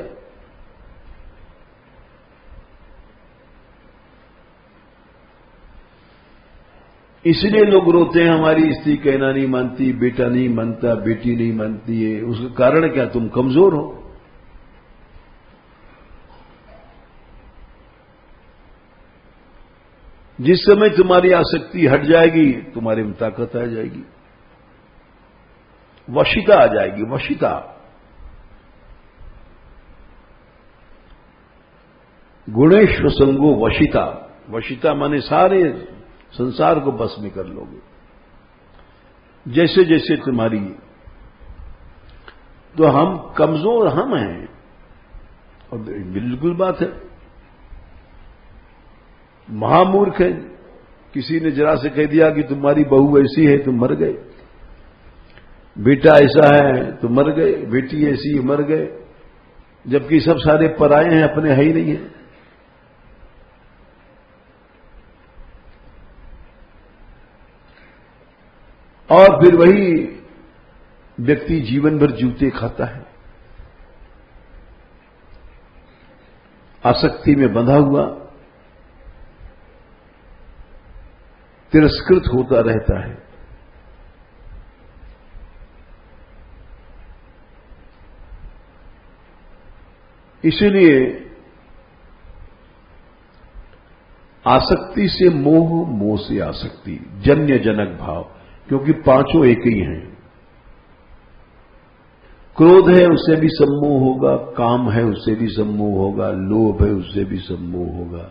इसलिए लोग रोते हैं, हमारी स्त्री कहना नहीं मानती, बेटा नहीं मानता, बेटी नहीं मानती है। उसका कारण क्या? तुम कमजोर हो। जिस समय तुम्हारी आसक्ति हट जाएगी, तुम्हारे में ताकत आ जाएगी, वशिता आ जाएगी, वशिता। गुणेश्व संगो वशिता। वशिता माने सारे संसार को बस में कर लोगे। जैसे जैसे तुम्हारी, तो हम कमजोर हम हैं, और बिल्कुल बात है। महामूर्ख है, किसी ने जरा से कह दिया कि तुम्हारी बहू ऐसी है, तुम मर गए। बेटा ऐसा है तो मर गए, बेटी ऐसी मर गए, जबकि सब सारे पराये हैं, अपने है ही नहीं है। और फिर वही व्यक्ति जीवन भर जूते खाता है, आसक्ति में बंधा हुआ, तिरस्कृत होता रहता है। इसीलिए आसक्ति से मोह, मोह से आसक्ति, जन्य जनक भाव, क्योंकि पांचों एक ही हैं। क्रोध है उससे भी सम्मोह होगा, काम है उससे भी सम्मोह होगा, लोभ है उससे भी सम्मोह होगा,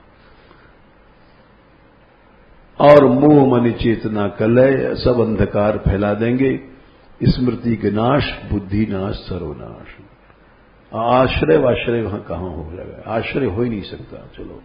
और मोह मन चेतना कलय, सब अंधकार फैला देंगे। स्मृति के नाश, बुद्धि नाश, सर्वनाश। आश्रय वाश्रय वहां कहां हो जाएगा? आश्रय हो ही नहीं सकता। चलो।